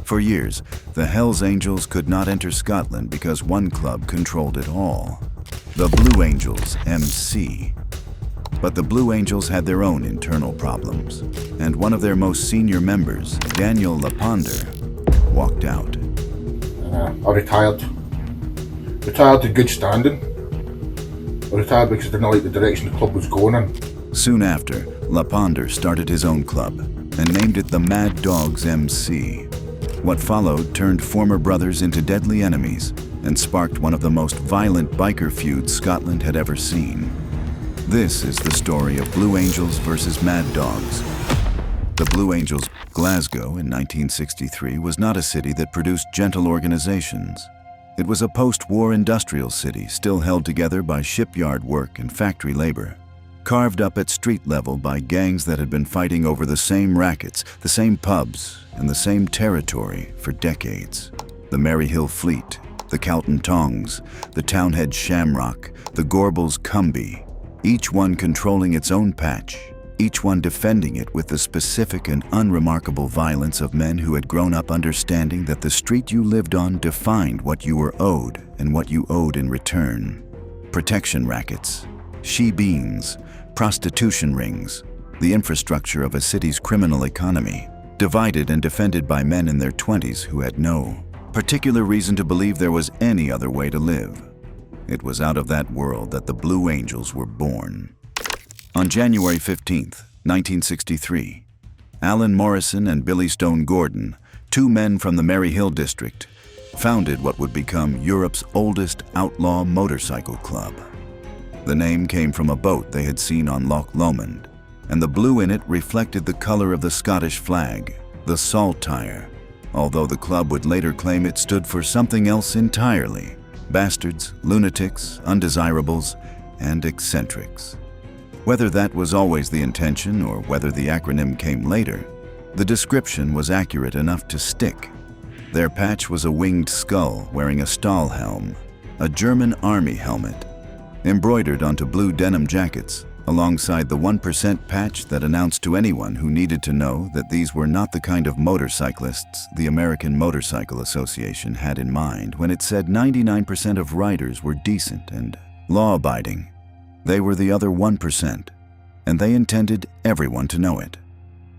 For years, the Hells Angels could not enter Scotland because one club controlled it all, the Blue Angels, MC. But the Blue Angels had their own internal problems, and one of their most senior members, Daniel Laponder, walked out. I retired. Retired in good standing. I retired because I didn't like the direction the club was going in. Soon after, Laponder started his own club and named it the Mad Dogs MC. What followed turned former brothers into deadly enemies and sparked one of the most violent biker feuds Scotland had ever seen. This is the story of Blue Angels versus Mad Dogs. The Blue Angels, Glasgow in 1963, was not a city that produced gentle organizations. It was a post-war industrial city still held together by shipyard work and factory labor, carved up at street level by gangs that had been fighting over the same rackets, the same pubs, and the same territory for decades. The Maryhill Fleet, the Cowton Tongs, the Townhead Shamrock, the Gorbals Cumbie, each one controlling its own patch, each one defending it with the specific and unremarkable violence of men who had grown up understanding that the street you lived on defined what you were owed and what you owed in return. Protection rackets, she-beans, prostitution rings, the infrastructure of a city's criminal economy, divided and defended by men in their 20s who had no particular reason to believe there was any other way to live. It was out of that world that the Blue Angels were born. On January 15, 1963, Alan Morrison and Billy Stone Gordon, two men from the Maryhill district, founded what would become Europe's oldest outlaw motorcycle club. The name came from a boat they had seen on Loch Lomond, and the blue in it reflected the color of the Scottish flag, the saltire, although the club would later claim it stood for something else entirely: bastards, lunatics, undesirables, and eccentrics. Whether that was always the intention or whether the acronym came later, the description was accurate enough to stick. Their patch was a winged skull wearing a Stahlhelm, a German army helmet, embroidered onto blue denim jackets, alongside the 1% patch that announced to anyone who needed to know that these were not the kind of motorcyclists the American Motorcycle Association had in mind when it said 99% of riders were decent and law-abiding. They were the other 1%, and they intended everyone to know it.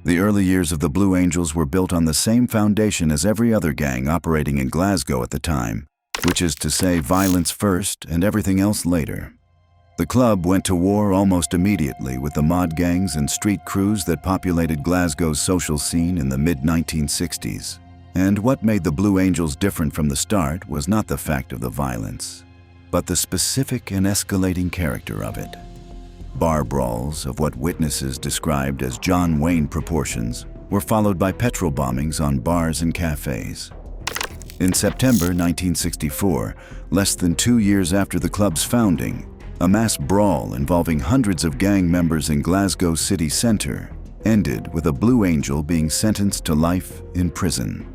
The early years of the Blue Angels were built on the same foundation as every other gang operating in Glasgow at the time, which is to say violence first and everything else later. The club went to war almost immediately with the mod gangs and street crews that populated Glasgow's social scene in the mid-1960s. And what made the Blue Angels different from the start was not the fact of the violence, but the specific and escalating character of it. Bar brawls of what witnesses described as John Wayne proportions were followed by petrol bombings on bars and cafes. In September 1964, less than 2 years after the club's founding, a mass brawl involving hundreds of gang members in Glasgow city centre ended with a Blue Angel being sentenced to life in prison.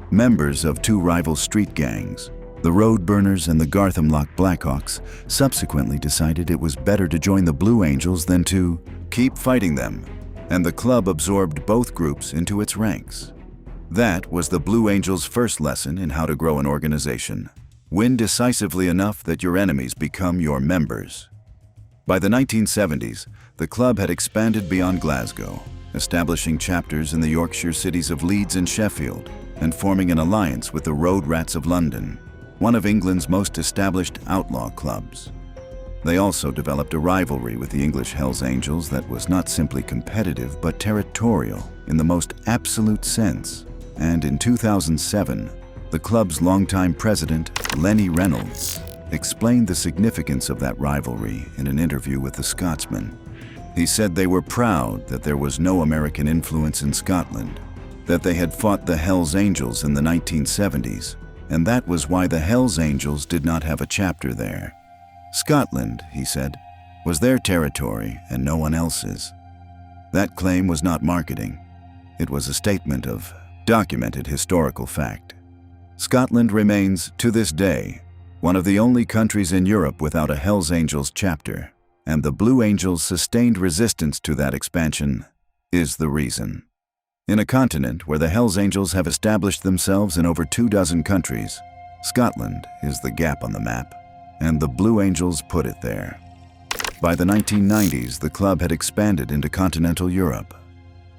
Members of two rival street gangs, the Roadburners and the Garthamlock Blackhawks, subsequently decided it was better to join the Blue Angels than to keep fighting them, and the club absorbed both groups into its ranks. That was the Blue Angels' first lesson in how to grow an organization. Win decisively enough that your enemies become your members. By the 1970s, the club had expanded beyond Glasgow, establishing chapters in the Yorkshire cities of Leeds and Sheffield, and forming an alliance with the Road Rats of London, one of England's most established outlaw clubs. They also developed a rivalry with the English Hells Angels that was not simply competitive but territorial in the most absolute sense. And in 2007, the club's longtime president, Lenny Reynolds, explained the significance of that rivalry in an interview with The Scotsman. He said they were proud that there was no American influence in Scotland, that they had fought the Hells Angels in the 1970s, and that was why the Hells Angels did not have a chapter there. Scotland, he said, was their territory and no one else's. That claim was not marketing. It was a statement of documented historical fact. Scotland remains, to this day, one of the only countries in Europe without a Hells Angels chapter, and the Blue Angels' sustained resistance to that expansion is the reason. In a continent where the Hells Angels have established themselves in over 24 countries, Scotland is the gap on the map, and the Blue Angels put it there. By the 1990s, the club had expanded into continental Europe.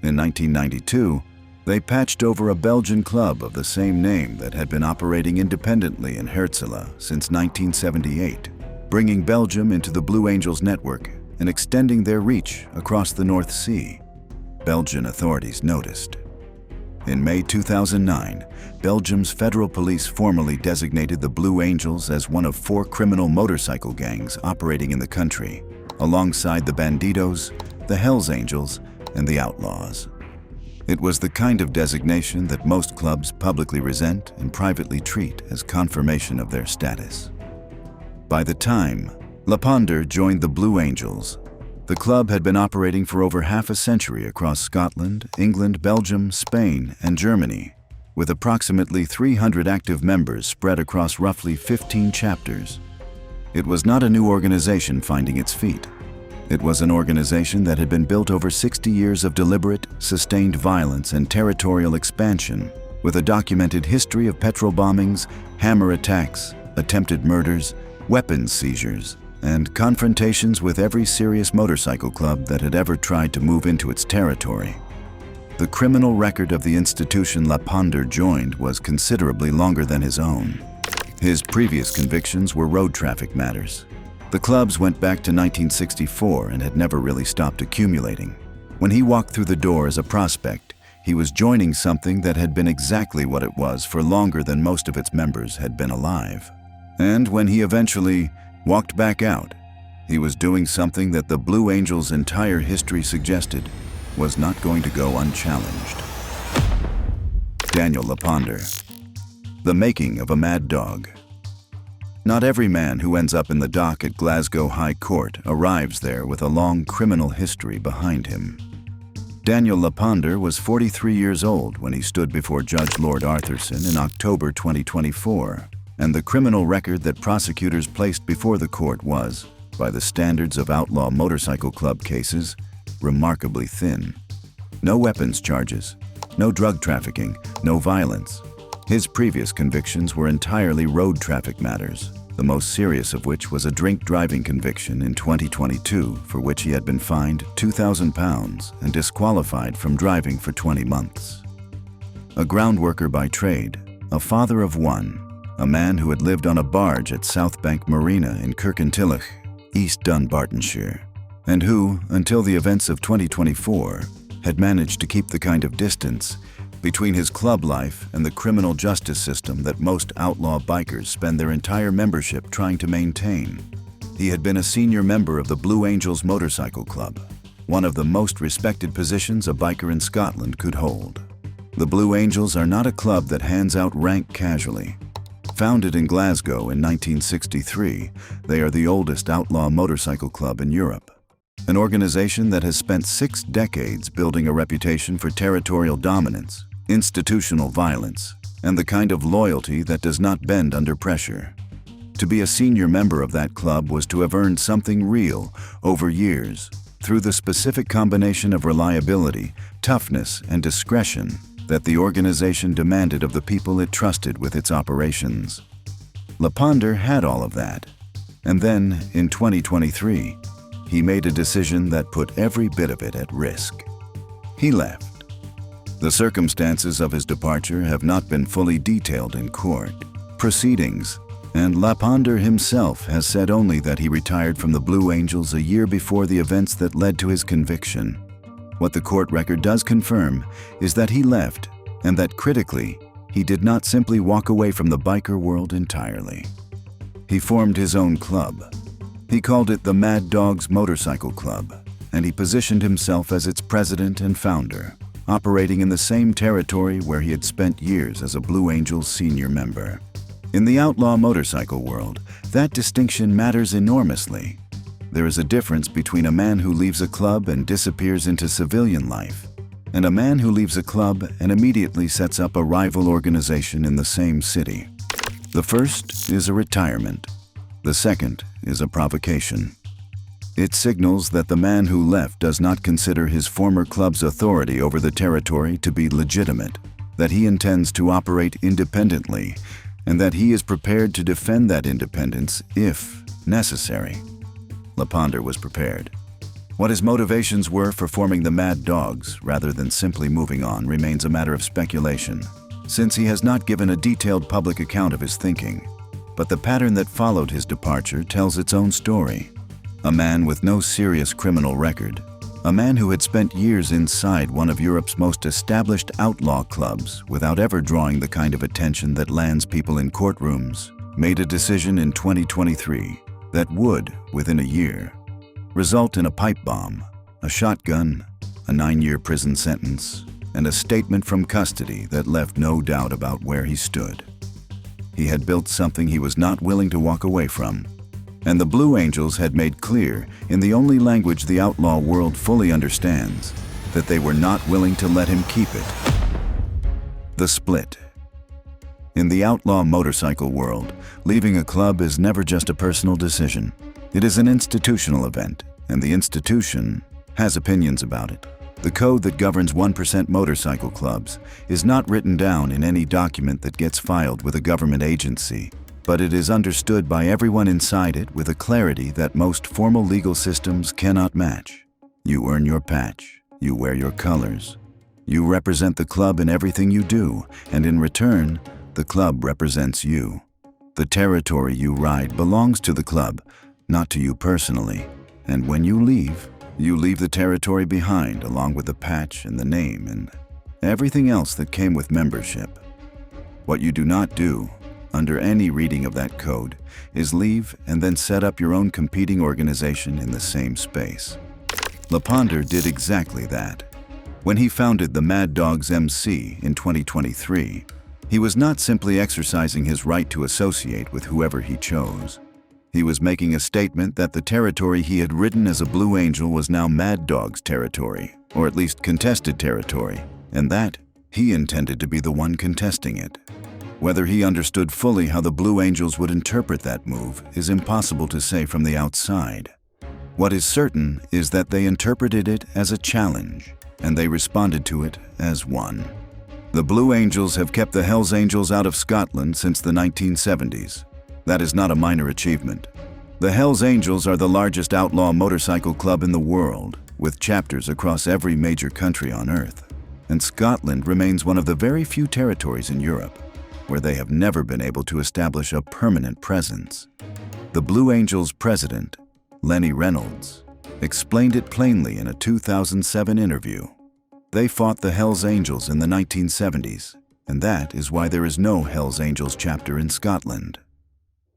In 1992, they patched over a Belgian club of the same name that had been operating independently in Herzela since 1978, bringing Belgium into the Blue Angels network and extending their reach across the North Sea. Belgian authorities noticed. In May 2009, Belgium's federal police formally designated the Blue Angels as one of 4 criminal motorcycle gangs operating in the country, alongside the Bandidos, the Hells Angels, and the Outlaws. It was the kind of designation that most clubs publicly resent and privately treat as confirmation of their status. By the time Laponder joined the Blue Angels, the club had been operating for over half a century across Scotland, England, Belgium, Spain, and Germany, with approximately 300 active members spread across roughly 15 chapters. It was not a new organization finding its feet. It was an organization that had been built over 60 years of deliberate, sustained violence and territorial expansion, with a documented history of petrol bombings, hammer attacks, attempted murders, weapons seizures, and confrontations with every serious motorcycle club that had ever tried to move into its territory. The criminal record of the institution Laponder joined was considerably longer than his own. His previous convictions were road traffic matters. The clubs went back to 1964 and had never really stopped accumulating. When he walked through the door as a prospect, he was joining something that had been exactly what it was for longer than most of its members had been alive. And when he eventually walked back out, he was doing something that the Blue Angels' entire history suggested was not going to go unchallenged. Daniel Laponder. The making of a mad dog. Not every man who ends up in the dock at Glasgow High Court arrives there with a long criminal history behind him. Daniel Laponder was 43 years old when he stood before Judge Lord Arthurson in October 2024. And the criminal record that prosecutors placed before the court was, by the standards of outlaw motorcycle club cases, remarkably thin. No weapons charges, no drug trafficking, no violence. His previous convictions were entirely road traffic matters, the most serious of which was a drink driving conviction in 2022 for which he had been fined £2,000 and disqualified from driving for 20 months. A ground worker by trade, a father of one, a man who had lived on a barge at South Bank Marina in Kirkintilloch, East Dunbartonshire, and who, until the events of 2024, had managed to keep the kind of distance between his club life and the criminal justice system that most outlaw bikers spend their entire membership trying to maintain. He had been a senior member of the Blue Angels Motorcycle Club, one of the most respected positions a biker in Scotland could hold. The Blue Angels are not a club that hands out rank casually. Founded in Glasgow in 1963, they are the oldest outlaw motorcycle club in Europe. An organization that has spent 6 decades building a reputation for territorial dominance, institutional violence, and the kind of loyalty that does not bend under pressure. To be a senior member of that club was to have earned something real over years through the specific combination of reliability, toughness, and discretion that the organization demanded of the people it trusted with its operations. Laponder had all of that. And then, in 2023, he made a decision that put every bit of it at risk. He left. The circumstances of his departure have not been fully detailed in court proceedings, and Laponder himself has said only that he retired from the Blue Angels a year before the events that led to his conviction. What the court record does confirm is that he left, and that critically, he did not simply walk away from the biker world entirely. He formed his own club. He called it the Mad Dogs Motorcycle Club, and he positioned himself as its president and founder, operating in the same territory where he had spent years as a Blue Angels senior member. In the outlaw motorcycle world, that distinction matters enormously. There is a difference between a man who leaves a club and disappears into civilian life, and a man who leaves a club and immediately sets up a rival organization in the same city. The first is a retirement. The second is a provocation. It signals that the man who left does not consider his former club's authority over the territory to be legitimate, that he intends to operate independently, and that he is prepared to defend that independence if necessary. Laponder was prepared. What his motivations were for forming the Mad Dogs rather than simply moving on remains a matter of speculation, since he has not given a detailed public account of his thinking. But the pattern that followed his departure tells its own story. A man with no serious criminal record, a man who had spent years inside one of Europe's most established outlaw clubs without ever drawing the kind of attention that lands people in courtrooms, made a decision in 2023 that would, within a year, result in a pipe bomb, a shotgun, a 9-year prison sentence, and a statement from custody that left no doubt about where he stood. He had built something he was not willing to walk away from, and the Blue Angels had made clear, in the only language the outlaw world fully understands, that they were not willing to let him keep it. The split. In the outlaw motorcycle world, leaving a club is never just a personal decision. It is an institutional event, and the institution has opinions about it. The code that governs 1% motorcycle clubs is not written down in any document that gets filed with a government agency, but it is understood by everyone inside it with a clarity that most formal legal systems cannot match. You earn your patch, you wear your colors, you represent the club in everything you do, and in return, the club represents you. The territory you ride belongs to the club, not to you personally, and when you leave the territory behind along with the patch and the name and everything else that came with membership. What you do not do, under any reading of that code, is leave and then set up your own competing organization in the same space. Laponder did exactly that. When he founded the Mad Dogs MC in 2023, he was not simply exercising his right to associate with whoever he chose. He was making a statement that the territory he had ridden as a Blue Angel was now Mad Dog's territory, or at least contested territory, and that he intended to be the one contesting it. Whether he understood fully how the Blue Angels would interpret that move is impossible to say from the outside. What is certain is that they interpreted it as a challenge, and they responded to it as one. The Blue Angels have kept the Hells Angels out of Scotland since the 1970s. That is not a minor achievement. The Hells Angels are the largest outlaw motorcycle club in the world, with chapters across every major country on Earth. And Scotland remains one of the very few territories in Europe where they have never been able to establish a permanent presence. The Blue Angels president, Lenny Reynolds, explained it plainly in a 2007 interview. They fought the Hells Angels in the 1970s, and that is why there is no Hells Angels chapter in Scotland.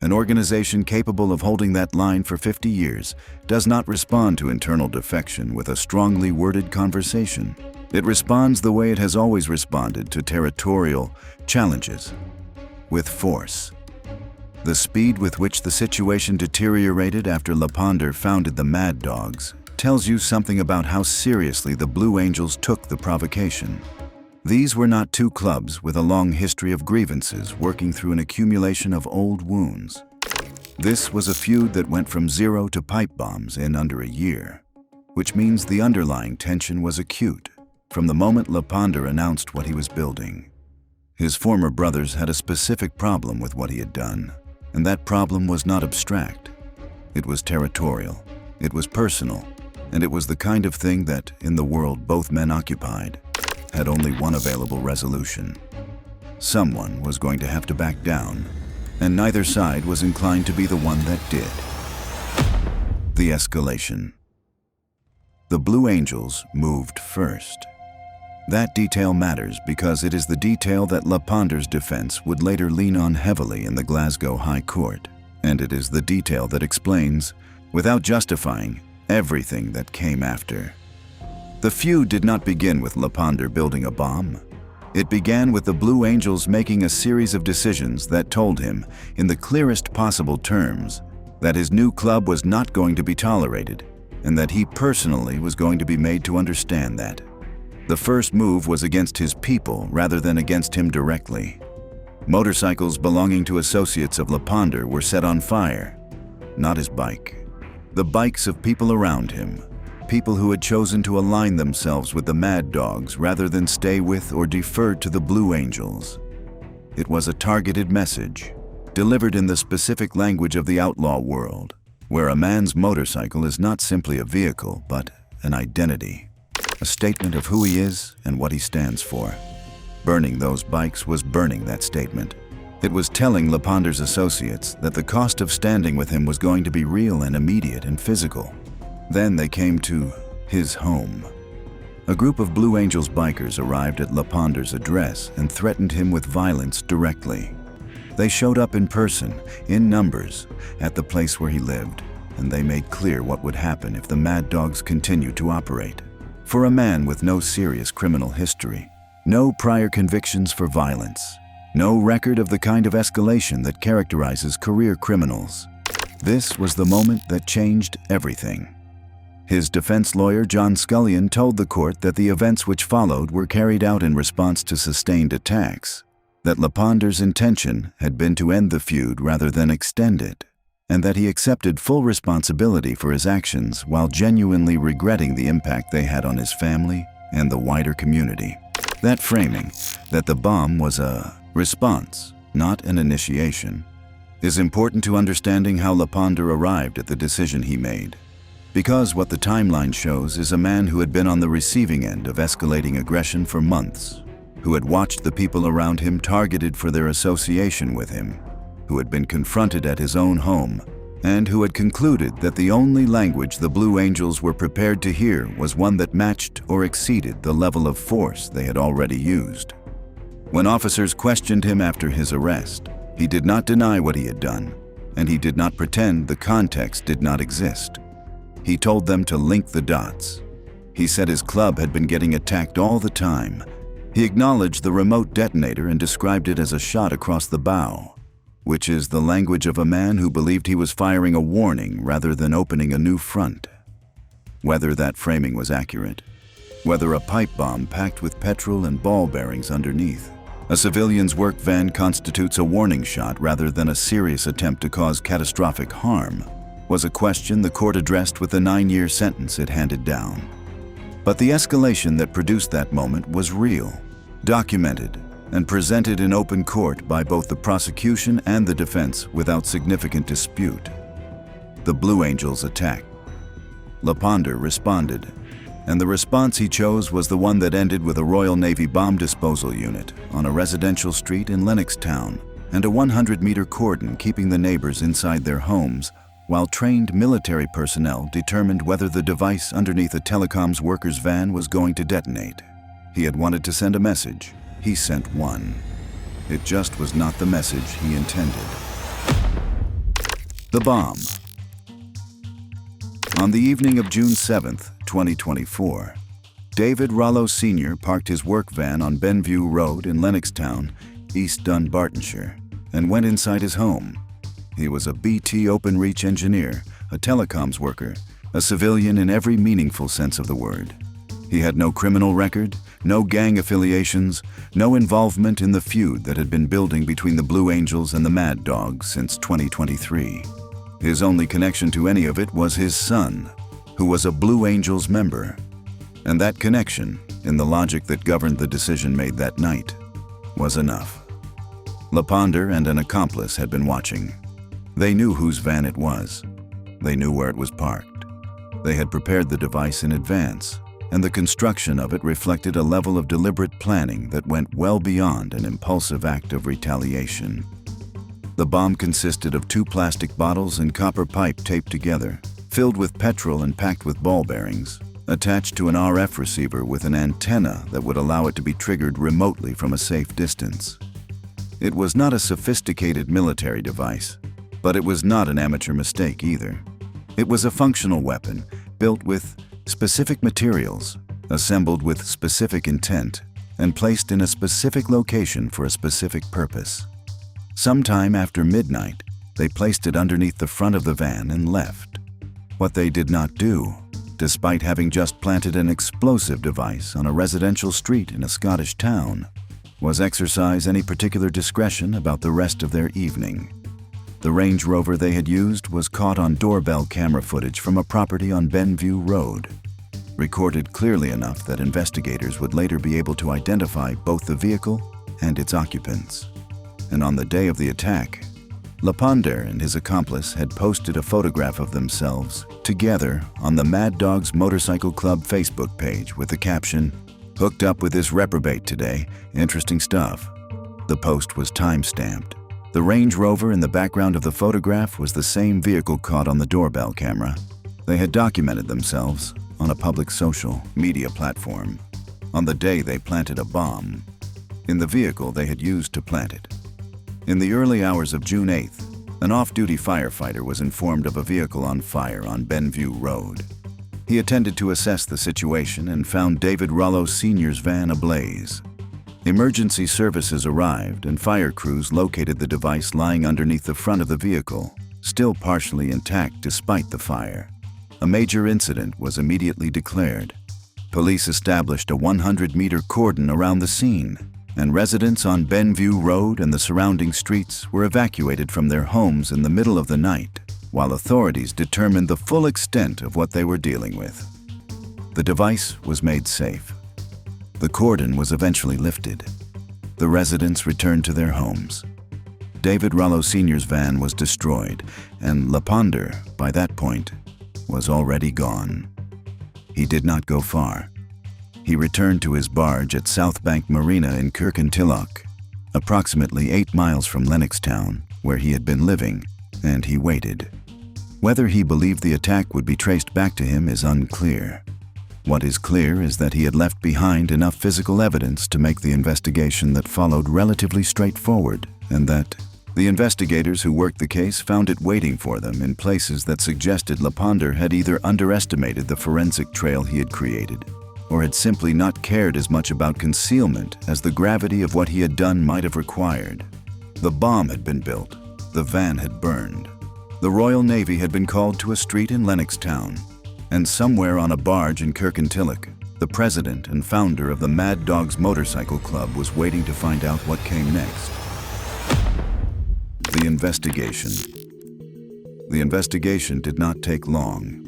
An organization capable of holding that line for 50 years does not respond to internal defection with a strongly worded conversation. It responds the way it has always responded to territorial challenges, with force. The speed with which the situation deteriorated after Laponder founded the Mad Dogs tells you something about how seriously the Blue Angels took the provocation. These were not two clubs with a long history of grievances working through an accumulation of old wounds. This was a feud that went from zero to pipe bombs in under a year, which means the underlying tension was acute from the moment Laponder announced what he was building. His former brothers had a specific problem with what he had done, and that problem was not abstract. It was territorial, it was personal, and it was the kind of thing that, in the world both men occupied, had only one available resolution. Someone was going to have to back down, and neither side was inclined to be the one that did. The escalation. The Blue Angels moved first. That detail matters because it is the detail that Laponder's defense would later lean on heavily in the Glasgow High Court, and it is the detail that explains, without justifying, everything that came after. The feud did not begin with Laponder building a bomb. It began with the Blue Angels making a series of decisions that told him, in the clearest possible terms, that his new club was not going to be tolerated, and that he personally was going to be made to understand that. The first move was against his people rather than against him directly. Motorcycles belonging to associates of Laponder were set on fire, not his bike. The bikes of people around him, people who had chosen to align themselves with the Mad Dogs rather than stay with or defer to the Blue Angels. It was a targeted message, delivered in the specific language of the outlaw world, where a man's motorcycle is not simply a vehicle, but an identity, a statement of who he is and what he stands for. Burning those bikes was burning that statement. It was telling Laponder's associates that the cost of standing with him was going to be real and immediate and physical. Then they came to his home. A group of Blue Angels bikers arrived at Laponder's address and threatened him with violence directly. They showed up in person, in numbers, at the place where he lived, and they made clear what would happen if the Mad Dogs continued to operate. For a man with no serious criminal history, no prior convictions for violence, no record of the kind of escalation that characterizes career criminals, this was the moment that changed everything. His defense lawyer, John Scullion, told the court that the events which followed were carried out in response to sustained attacks, that Laponder's intention had been to end the feud rather than extend it, and that he accepted full responsibility for his actions while genuinely regretting the impact they had on his family and the wider community. That framing, that the bomb was a response, not an initiation, is important to understanding how Laponder arrived at the decision he made. Because what the timeline shows is a man who had been on the receiving end of escalating aggression for months, who had watched the people around him targeted for their association with him, who had been confronted at his own home, and who had concluded that the only language the Blue Angels were prepared to hear was one that matched or exceeded the level of force they had already used. When officers questioned him after his arrest, he did not deny what he had done, and he did not pretend the context did not exist. He told them to link the dots. He said his club had been getting attacked all the time. He acknowledged the remote detonator and described it as a shot across the bow, which is the language of a man who believed he was firing a warning rather than opening a new front. Whether that framing was accurate, whether a pipe bomb packed with petrol and ball bearings underneath, a civilian's work van constitutes a warning shot rather than a serious attempt to cause catastrophic harm, was a question the court addressed with the 9-year sentence it handed down. But the escalation that produced that moment was real, documented, and presented in open court by both the prosecution and the defense without significant dispute. The Blue Angels attacked. Laponder responded, and the response he chose was the one that ended with a Royal Navy bomb disposal unit on a residential street in Lennoxtown and a 100-meter cordon keeping the neighbors inside their homes while trained military personnel determined whether the device underneath a telecoms worker's van was going to detonate. He had wanted to send a message. He sent one. It just was not the message he intended. The bomb. On the evening of June 7th, 2024, David Rollo Sr. parked his work van on Benview Road in Lennoxtown, East Dunbartonshire, and went inside his home. He was a BT OpenReach engineer, a telecoms worker, a civilian in every meaningful sense of the word. He had no criminal record, no gang affiliations, no involvement in the feud that had been building between the Blue Angels and the Mad Dogs since 2023. His only connection to any of it was his son, who was a Blue Angels member. And that connection, in the logic that governed the decision made that night, was enough. Laponder and an accomplice had been watching. They knew whose van it was. They knew where it was parked. They had prepared the device in advance, and the construction of it reflected a level of deliberate planning that went well beyond an impulsive act of retaliation. The bomb consisted of 2 plastic bottles and copper pipe taped together, filled with petrol and packed with ball bearings, attached to an RF receiver with an antenna that would allow it to be triggered remotely from a safe distance. It was not a sophisticated military device, but it was not an amateur mistake either. It was a functional weapon, built with specific materials, assembled with specific intent, and placed in a specific location for a specific purpose. Sometime after midnight, they placed it underneath the front of the van and left. What they did not do, despite having just planted an explosive device on a residential street in a Scottish town, was exercise any particular discretion about the rest of their evening. The Range Rover they had used was caught on doorbell camera footage from a property on Benview Road, recorded clearly enough that investigators would later be able to identify both the vehicle and its occupants. And on the day of the attack, Laponder and his accomplice had posted a photograph of themselves together on the Mad Dogs Motorcycle Club Facebook page with the caption, "Hooked up with this reprobate today, interesting stuff." The post was time-stamped. The Range Rover in the background of the photograph was the same vehicle caught on the doorbell camera. They had documented themselves on a public social media platform on the day they planted a bomb in the vehicle they had used to plant it. In the early hours of June 8th, an off-duty firefighter was informed of a vehicle on fire on Benview Road. He attended to assess the situation and found David Rollo Sr.'s van ablaze. Emergency services arrived and fire crews located the device lying underneath the front of the vehicle, still partially intact despite the fire. A major incident was immediately declared. Police established a 100-meter cordon around the scene, and residents on Benview Road and the surrounding streets were evacuated from their homes in the middle of the night, while authorities determined the full extent of what they were dealing with. The device was made safe. The cordon was eventually lifted. The residents returned to their homes. David Rollo Sr.'s van was destroyed, and Laponder, by that point, was already gone. He did not go far. He returned to his barge at South Bank Marina in Kirkintilloch, approximately 8 miles from Lennoxtown, where he had been living, and he waited. Whether he believed the attack would be traced back to him is unclear. What is clear is that he had left behind enough physical evidence to make the investigation that followed relatively straightforward, and that the investigators who worked the case found it waiting for them in places that suggested Laponder had either underestimated the forensic trail he had created, or had simply not cared as much about concealment as the gravity of what he had done might have required. The bomb had been built. The van had burned. The Royal Navy had been called to a street in Lennoxtown, and somewhere on a barge in Kirkintilloch, the president and founder of the Mad Dogs Motorcycle Club was waiting to find out what came next. The investigation. The investigation did not take long.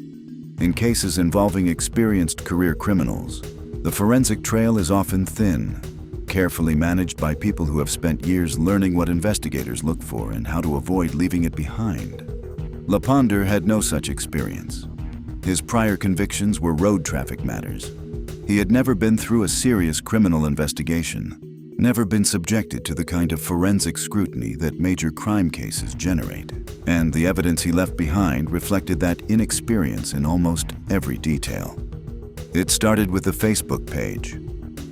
In cases involving experienced career criminals, the forensic trail is often thin, carefully managed by people who have spent years learning what investigators look for and how to avoid leaving it behind. Laponder had no such experience. His prior convictions were road traffic matters. He had never been through a serious criminal investigation, never been subjected to the kind of forensic scrutiny that major crime cases generate. And the evidence he left behind reflected that inexperience in almost every detail. It started with the Facebook page.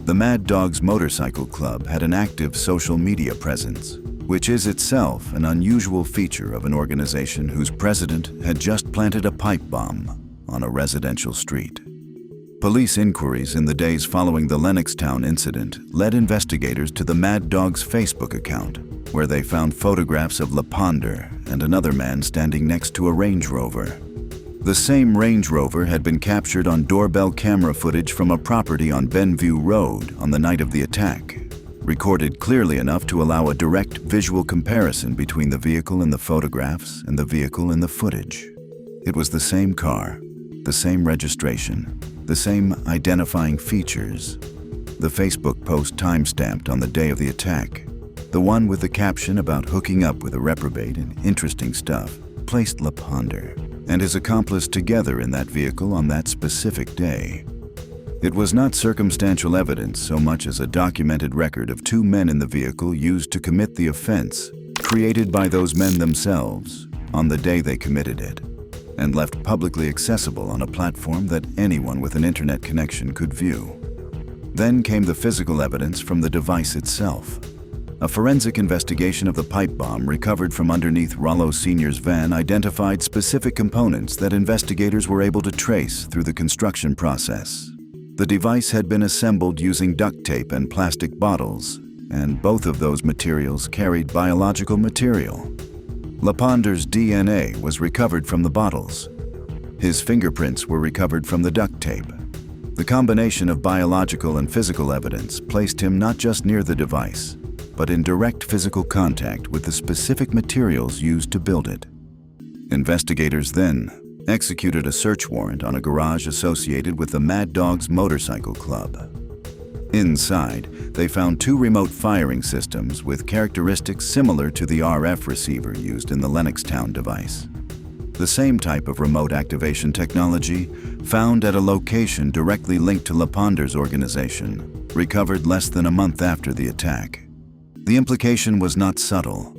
The Mad Dogs Motorcycle Club had an active social media presence, which is itself an unusual feature of an organization whose president had just planted a pipe bomb on a residential street. Police inquiries in the days following the Lennoxtown incident led investigators to the Mad Dogs Facebook account, where they found photographs of Laponder and another man standing next to a Range Rover. The same Range Rover had been captured on doorbell camera footage from a property on Benview Road on the night of the attack, recorded clearly enough to allow a direct visual comparison between the vehicle in the photographs and the vehicle in the footage. It was the same car, the same registration, the same identifying features. The Facebook post time-stamped on the day of the attack, the one with the caption about hooking up with a reprobate and interesting stuff, placed Laponder and his accomplice together in that vehicle on that specific day. It was not circumstantial evidence so much as a documented record of 2 men in the vehicle used to commit the offense, created by those men themselves on the day they committed it, and left publicly accessible on a platform that anyone with an internet connection could view. Then came the physical evidence from the device itself. A forensic investigation of the pipe bomb recovered from underneath Rollo Sr.'s van identified specific components that investigators were able to trace through the construction process. The device had been assembled using duct tape and plastic bottles, and both of those materials carried biological material. Laponder's DNA was recovered from the bottles. His fingerprints were recovered from the duct tape. The combination of biological and physical evidence placed him not just near the device, but in direct physical contact with the specific materials used to build it. Investigators then executed a search warrant on a garage associated with the Mad Dogs Motorcycle Club. Inside, they found 2 remote firing systems with characteristics similar to the RF receiver used in the Lennoxtown device. The same type of remote activation technology, found at a location directly linked to Laponder's organization, recovered less than a month after the attack. The implication was not subtle.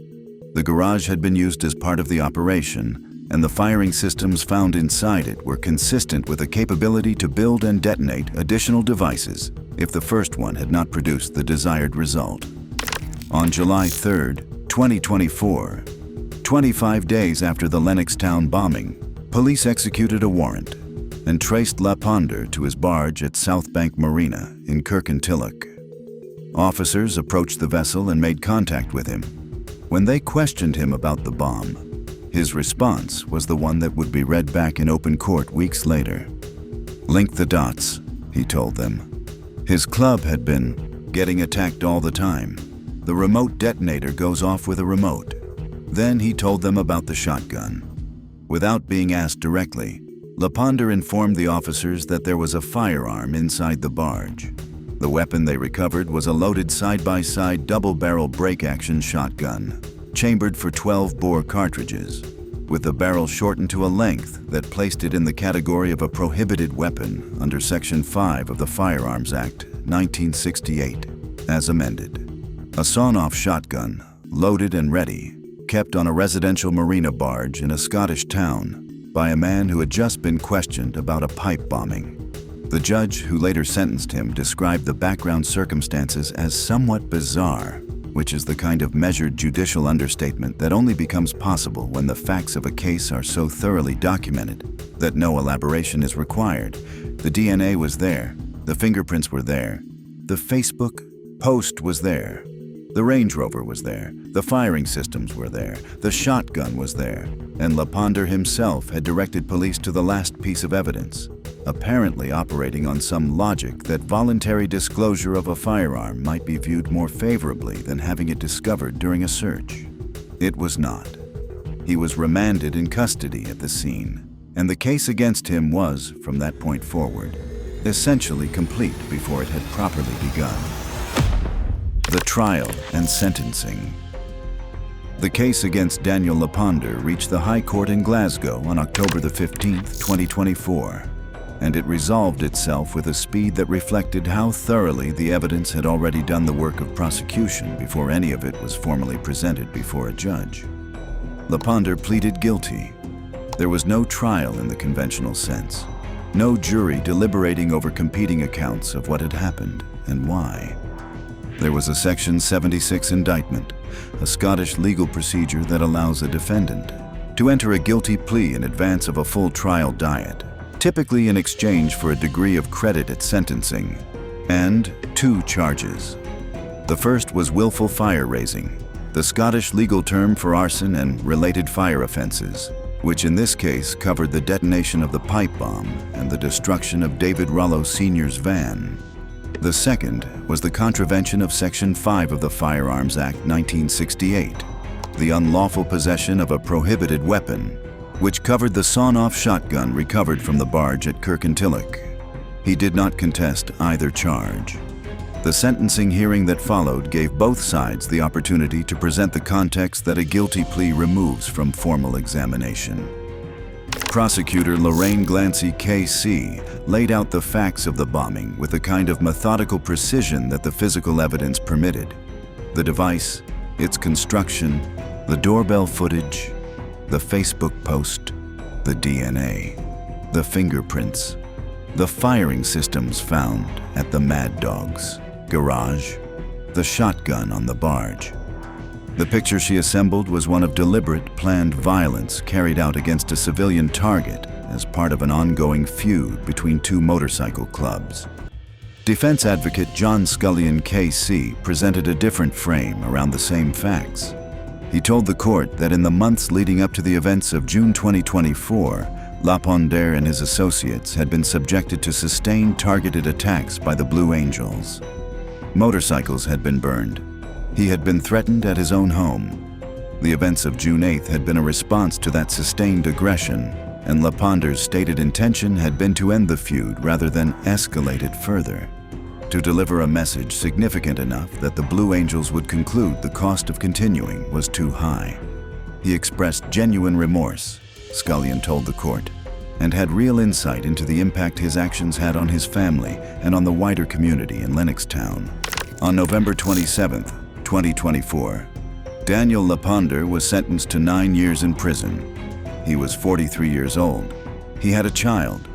The garage had been used as part of the operation, and the firing systems found inside it were consistent with a capability to build and detonate additional devices if the first one had not produced the desired result. On July 3, 2024, 25 days after the Lennoxtown bombing, police executed a warrant and traced Laponder to his barge at South Bank Marina in Kirkintilloch. Officers approached the vessel and made contact with him. When they questioned him about the bomb, his response was the one that would be read back in open court weeks later. "Link the dots," he told them. His club had been getting attacked all the time. The remote detonator goes off with a remote. Then he told them about the shotgun. Without being asked directly, Laponder informed the officers that there was a firearm inside the barge. The weapon they recovered was a loaded side-by-side double-barrel break-action shotgun, chambered for 12-bore cartridges, with the barrel shortened to a length that placed it in the category of a prohibited weapon under Section 5 of the Firearms Act, 1968, as amended. A sawn-off shotgun, loaded and ready, kept on a residential marina barge in a Scottish town by a man who had just been questioned about a pipe bombing. The judge who later sentenced him described the background circumstances as somewhat bizarre, which is the kind of measured judicial understatement that only becomes possible when the facts of a case are so thoroughly documented that no elaboration is required. The DNA was there, the fingerprints were there, the Facebook post was there, the Range Rover was there, the firing systems were there, the shotgun was there, and Laponder himself had directed police to the last piece of evidence, apparently operating on some logic that voluntary disclosure of a firearm might be viewed more favorably than having it discovered during a search. It was not. He was remanded in custody at the scene, and the case against him was, from that point forward, essentially complete before it had properly begun. The trial and sentencing. The case against Daniel Laponder reached the High Court in Glasgow on October 15, 2024, and it resolved itself with a speed that reflected how thoroughly the evidence had already done the work of prosecution before any of it was formally presented before a judge. Laponder pleaded guilty. There was no trial in the conventional sense, no jury deliberating over competing accounts of what had happened and why. There was a Section 76 indictment, a Scottish legal procedure that allows a defendant to enter a guilty plea in advance of a full trial diet, typically in exchange for a degree of credit at sentencing, and 2 charges. The first was willful fire-raising, the Scottish legal term for arson and related fire offenses, which in this case covered the detonation of the pipe bomb and the destruction of David Rollo Sr.'s van. The second was the contravention of Section 5 of the Firearms Act 1968, the unlawful possession of a prohibited weapon, which covered the sawn-off shotgun recovered from the barge at Kirkintilloch. He did not contest either charge. The sentencing hearing that followed gave both sides the opportunity to present the context that a guilty plea removes from formal examination. Prosecutor Lorraine Glancy KC laid out the facts of the bombing with the kind of methodical precision that the physical evidence permitted. The device, its construction, the doorbell footage, the Facebook post, the DNA, the fingerprints, the firing systems found at the Mad Dogs garage, the shotgun on the barge. The picture she assembled was one of deliberate, planned violence carried out against a civilian target as part of an ongoing feud between 2 motorcycle clubs. Defense advocate John Scullion KC presented a different frame around the same facts. He told the court that in the months leading up to the events of June 2024, Laponder and his associates had been subjected to sustained targeted attacks by the Blue Angels. Motorcycles had been burned, He had been threatened at his own home. The events of June 8th had been a response to that sustained aggression, and Laponder's stated intention had been to end the feud rather than escalate it further. To deliver a message significant enough that the Blue Angels would conclude the cost of continuing was too high. He expressed genuine remorse, Scullion told the court, and had real insight into the impact his actions had on his family and on the wider community in Lennoxtown. On November 27, 2024, Daniel Laponder was sentenced to 9 years in prison. He was 43 years old. He had a child.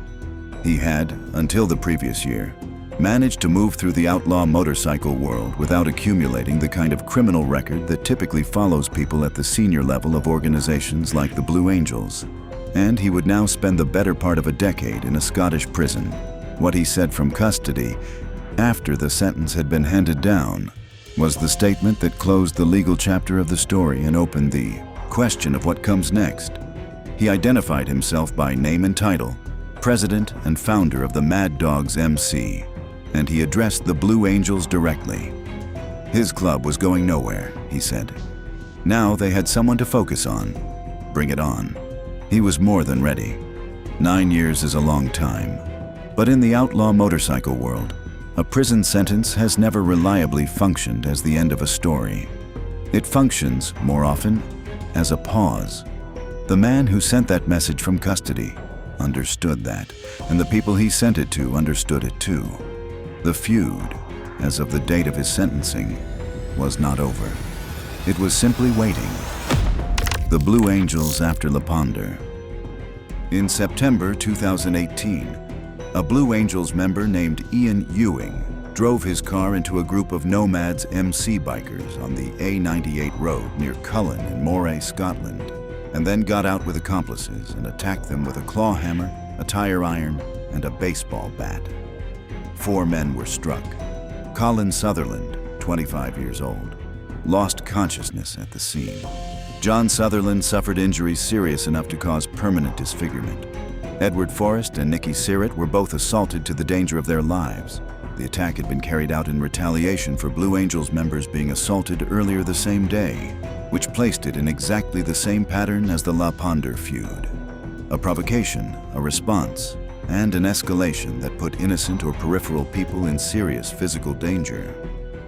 He had, until the previous year, managed to move through the outlaw motorcycle world without accumulating the kind of criminal record that typically follows people at the senior level of organizations like the Blue Angels. And he would now spend the better part of a decade in a Scottish prison. What he said from custody, after the sentence had been handed down, was the statement that closed the legal chapter of the story and opened the question of what comes next. He identified himself by name and title, president and founder of the Mad Dogs MC, and he addressed the Blue Angels directly. His club was going nowhere, he said. Now they had someone to focus on. Bring it on. He was more than ready. 9 years is a long time. But in the outlaw motorcycle world, a prison sentence has never reliably functioned as the end of a story. It functions, more often, as a pause. The man who sent that message from custody understood that, and the people he sent it to understood it too. The feud, as of the date of his sentencing, was not over. It was simply waiting. The Blue Angels after Laponder. In September 2018, a Blue Angels member named Ian Ewing drove his car into a group of Nomads MC bikers on the A98 road near Cullen in Moray, Scotland, and then got out with accomplices and attacked them with a claw hammer, a tire iron, and a baseball bat. 4 men were struck. Colin Sutherland, 25 years old, lost consciousness at the scene. John Sutherland suffered injuries serious enough to cause permanent disfigurement. Edward Forrest and Nicky Sirrett were both assaulted to the danger of their lives. The attack had been carried out in retaliation for Blue Angels members being assaulted earlier the same day, which placed it in exactly the same pattern as the Laponder feud. A provocation, a response, and an escalation that put innocent or peripheral people in serious physical danger.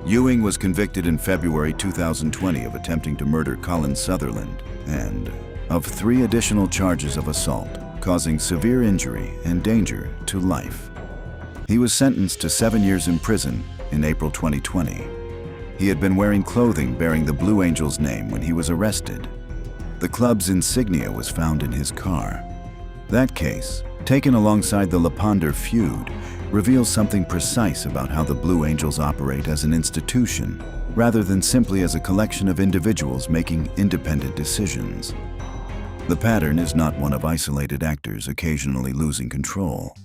Ewing was convicted in February 2020 of attempting to murder Colin Sutherland and of 3 additional charges of assault, causing severe injury and danger to life. He was sentenced to 7 years in prison in April 2020. He had been wearing clothing bearing the Blue Angels name when he was arrested. The club's insignia was found in his car. That case, taken alongside the Laponder feud, reveals something precise about how the Blue Angels operate as an institution, rather than simply as a collection of individuals making independent decisions. The pattern is not one of isolated actors occasionally losing control.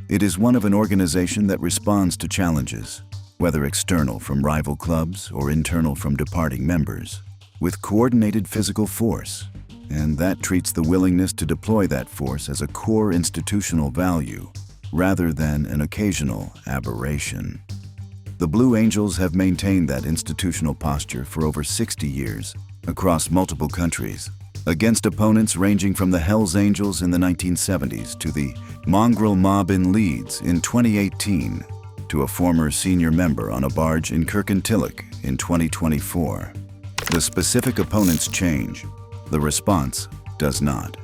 It is one of an organization that responds to challenges, whether external from rival clubs or internal from departing members, with coordinated physical force, and that treats the willingness to deploy that force as a core institutional value, rather than an occasional aberration. The Blue Angels have maintained that institutional posture for over 60 years, across multiple countries, against opponents ranging from the Hells Angels in the 1970s to the Mongrel Mob in Leeds in 2018, to a former senior member on a barge in Kirkintilloch in 2024. The specific opponents change. The response does not.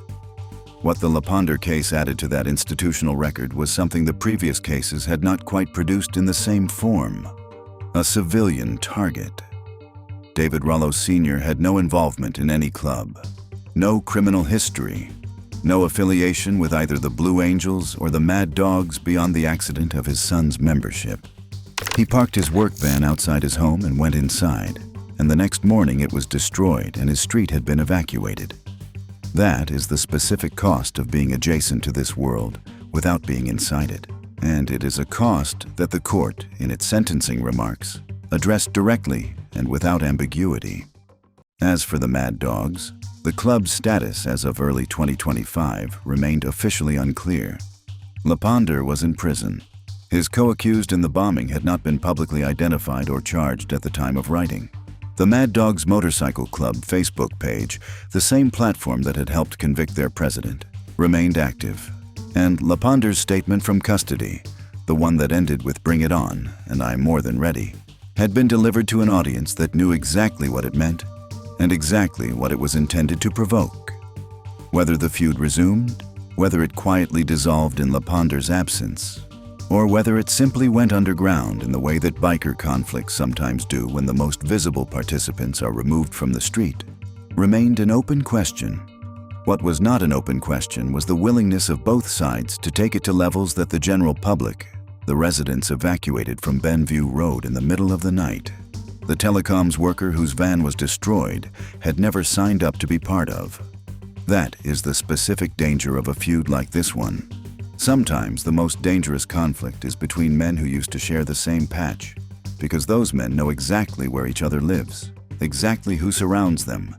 What the Laponder case added to that institutional record was something the previous cases had not quite produced in the same form: a civilian target. David Rollo Sr. had no involvement in any club, no criminal history, no affiliation with either the Blue Angels or the Mad Dogs beyond the accident of his son's membership. He parked his work van outside his home and went inside, and the next morning it was destroyed and his street had been evacuated. That is the specific cost of being adjacent to this world without being inside it. And it is a cost that the court, in its sentencing remarks, addressed directly and without ambiguity. As for the Mad Dogs, the club's status as of early 2025 remained officially unclear. Laponder was in prison. His co-accused in the bombing had not been publicly identified or charged at the time of writing. The Mad Dogs Motorcycle Club Facebook page, the same platform that had helped convict their president, remained active. And Laponder's statement from custody, the one that ended with "Bring it on, and I'm more than ready," had been delivered to an audience that knew exactly what it meant and exactly what it was intended to provoke. Whether the feud resumed, whether it quietly dissolved in Laponder's absence, or whether it simply went underground in the way that biker conflicts sometimes do when the most visible participants are removed from the street, remained an open question. What was not an open question was the willingness of both sides to take it to levels that the general public, the residents evacuated from Benview Road in the middle of the night, the telecoms worker whose van was destroyed, had never signed up to be part of. That is the specific danger of a feud like this one. Sometimes the most dangerous conflict is between men who used to share the same patch, because those men know exactly where each other lives, exactly who surrounds them,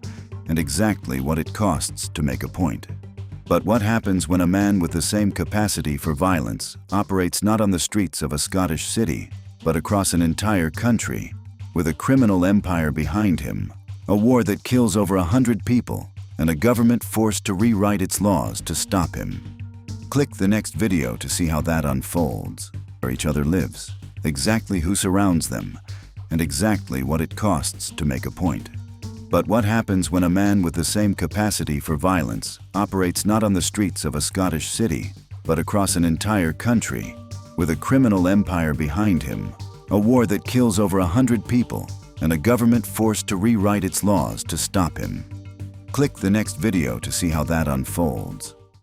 and exactly what it costs to make a point. But what happens when a man with the same capacity for violence operates not on the streets of a Scottish city, but across an entire country, with a criminal empire behind him, a war that kills over 100 people, and a government forced to rewrite its laws to stop him? Click the next video to see how that unfolds, where each other lives, exactly who surrounds them, and exactly what it costs to make a point. But what happens when a man with the same capacity for violence operates not on the streets of a Scottish city, but across an entire country, with a criminal empire behind him, a war that kills over 100 people, and a government forced to rewrite its laws to stop him? Click the next video to see how that unfolds,